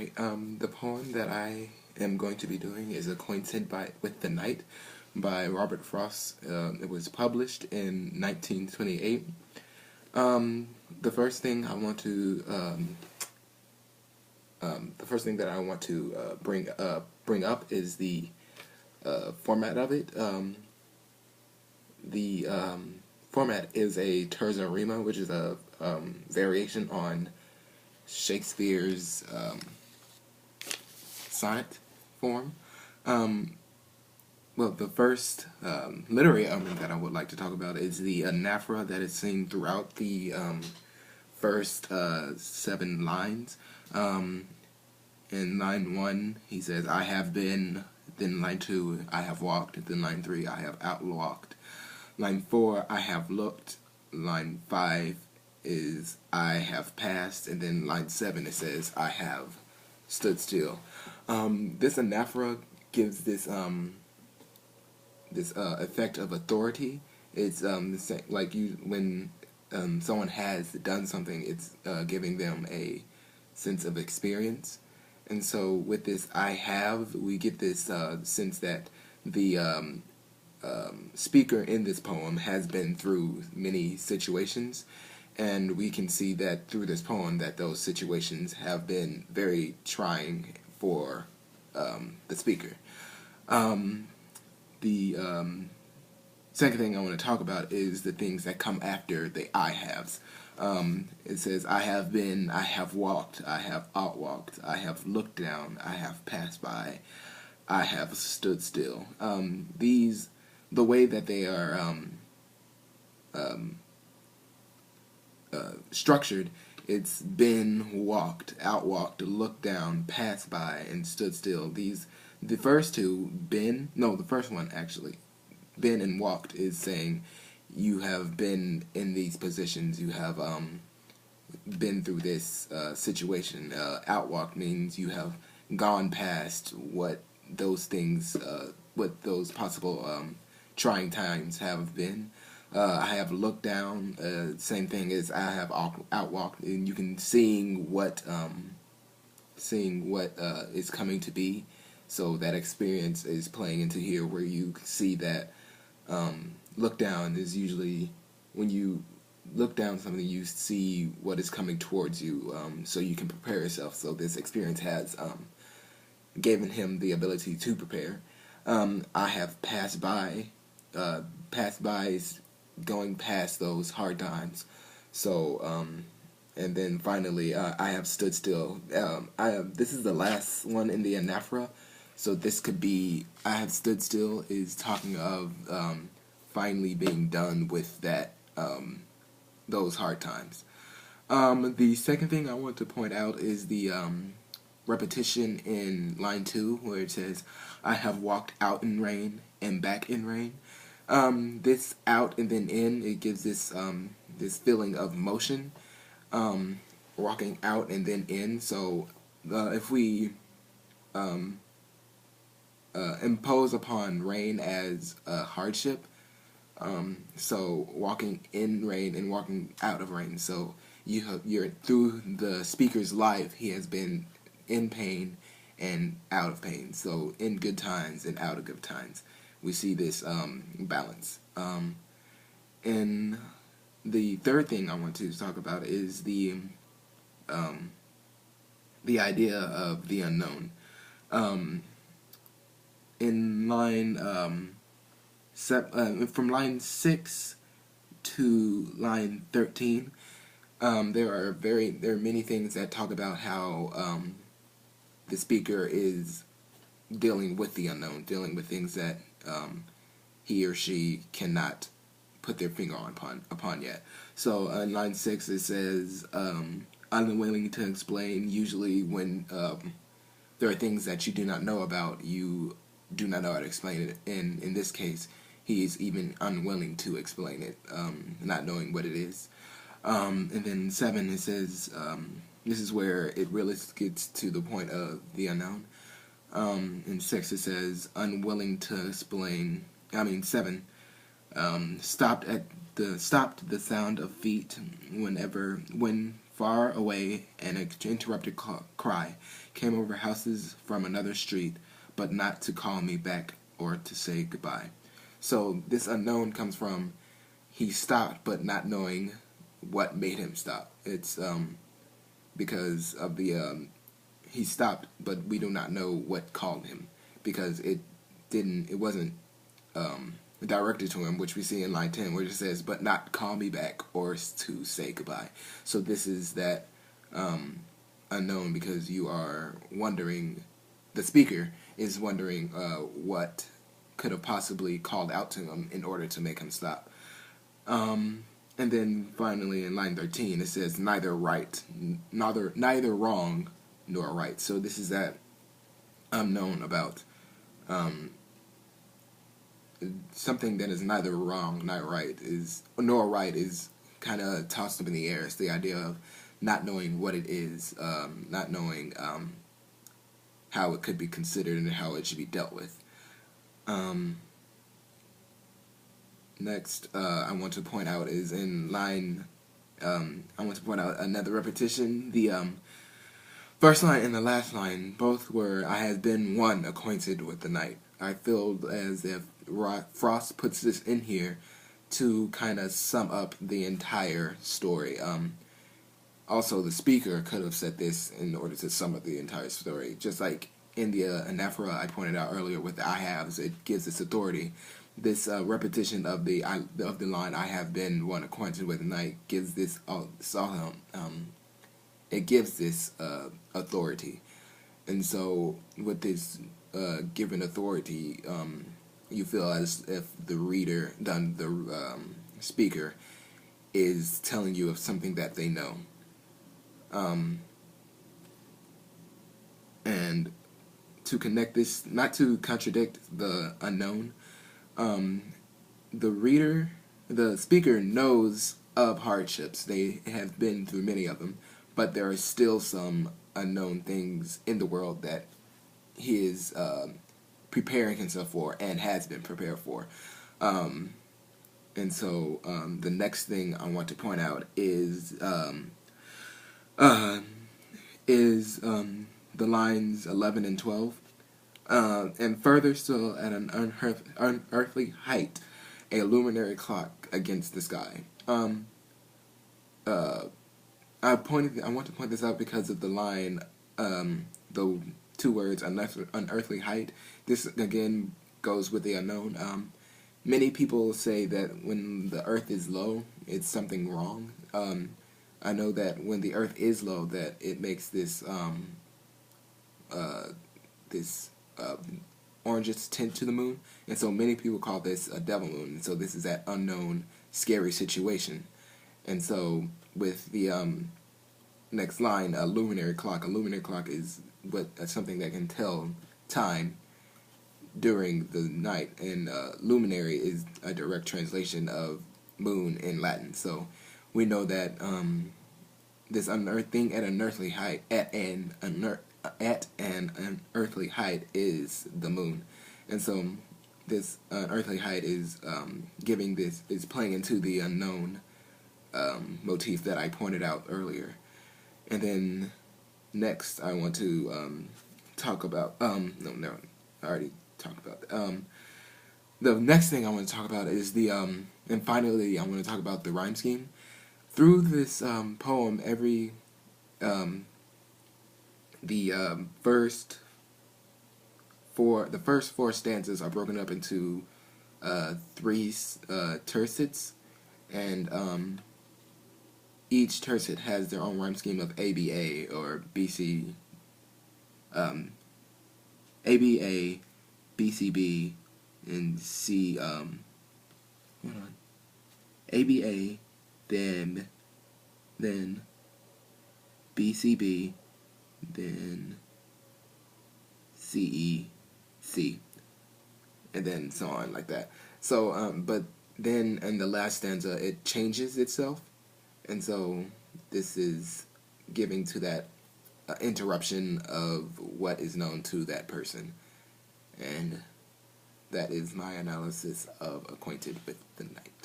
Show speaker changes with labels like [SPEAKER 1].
[SPEAKER 1] Alright, the poem that I am going to be doing is Acquainted with the Night by Robert Frost. It was published in 1928. The first thing I want to, the first thing that I want to bring up is the format of it. The format is a terza rima, which is a variation on Shakespeare's sonnet form. Well, the first literary element that I would like to talk about is the anaphora that is seen throughout the first 7 lines. In line 1, he says, I have been. Then line 2, I have walked. Then line 3, I have outwalked. Line 4, I have looked. Line 5 is I have passed, and then line 7 it says I have stood still. This anaphora gives this effect of authority. It's like when someone has done something, it's giving them a sense of experience. And so with this I have, we get this sense that the speaker in this poem has been through many situations, and we can see that through this poem that those situations have been very trying for the speaker. The second thing I want to talk about is the things that come after the I haves. It says, I have been, I have walked, I have outwalked, I have looked down, I have passed by, I have stood still. The way that they are structured, it's been, walked, outwalked, looked down, passed by, and stood still. The first two, the first one actually, been and walked, is saying you have been in these positions, you have been through this situation. Outwalked means you have gone past what those things, what those possible trying times have been. I have looked down, same thing as I have outwalked, and you can seeing what is coming to be. So that experience is playing into here, where you see that look down is usually when you look down something, you see what is coming towards you, so you can prepare yourself. So this experience has given him the ability to prepare. I have passed by. Passed by is going past those hard times. So, and then finally, I have stood still. This is the last one in the anaphora, so this could be, I have stood still is talking of finally being done with that, those hard times. The second thing I want to point out is the repetition in line 2, where it says, I have walked out in rain and back in rain. This out and then in, it gives this this feeling of motion, walking out and then in. So if we impose upon rain as a hardship, so walking in rain and walking out of rain, so you're through the speaker's life, he has been in pain and out of pain, so in good times and out of good times. We see this balance. And the third thing I want to talk about is the idea of the unknown. In line from line 6 to line 13, there are many things that talk about how the speaker is dealing with the unknown, dealing with things that he or she cannot put their finger upon yet. So in line 6 it says, unwilling to explain. Usually when there are things that you do not know about, you do not know how to explain it. And in this case, he is even unwilling to explain it, not knowing what it is. And then 7, it says, this is where it really gets to the point of the unknown. In 6 it says, unwilling to explain. 7, stopped the sound of feet when far away, an interrupted cry came over houses from another street, but not to call me back or to say goodbye. So this unknown comes from he stopped, but not knowing what made him stop. It's because of the he stopped, but we do not know what called him because it wasn't directed to him, which we see in line 10, where it says, "But not call me back or to say goodbye." So this is that unknown because you are wondering. The speaker is wondering what could have possibly called out to him in order to make him stop. And then finally in line 13 it says neither wrong nor right. So this is that unknown about something that is neither wrong nor right is kind of tossed up in the air. It's the idea of not knowing what it is, not knowing how it could be considered and how it should be dealt with. Next, I want to point out is in line. I want to point out another repetition. The first line and the last line both were "I have been one acquainted with the night." I feel as if Frost puts this in here to kind of sum up the entire story. Also, the speaker could have said this in order to sum up the entire story. Just like in the anaphora I pointed out earlier with the "I haves," it gives this authority. This repetition of the line "I have been one acquainted with the night" gives this it gives this authority, and so with this given authority, you feel as if the reader, the speaker, is telling you of something that they know, and to connect this, not to contradict the unknown. The speaker knows of hardships. They have been through many of them, but there are still some unknown things in the world that he is preparing himself for and has been prepared for. And so the next thing I want to point out is the lines 11 and 12. And further still, at an unearthly height, a luminary clock against the sky. I want to point this out because of the line, the two words, unearthly height. This again goes with the unknown. Many people say that when the earth is low, it's something wrong. I know that when the earth is low, that it makes this orangish tint to the moon, and so many people call this a devil moon. And so this is that unknown, scary situation. And so with the next line, a luminary clock. A luminary clock is something that can tell time during the night, and luminary is a direct translation of moon in Latin. So we know that this unearthing at an earthly height, at an unearthly height, is the moon. And so this unearthly height is is playing into the unknown motif that I pointed out earlier. And then next I want to talk about I already talked about that. The next thing I want to talk about is and finally I want to talk about the rhyme scheme. Through this poem, the first four stanzas are broken up into three tercets, and each tercet has their own rhyme scheme of ABA or BC, ABA, BCB, and C. Hold on. ABA, then BCB, then CEC, and then so on like that. So, but then in the last stanza, it changes itself, and so this is giving to that interruption of what is known to that person, and that is my analysis of Acquainted with the Night.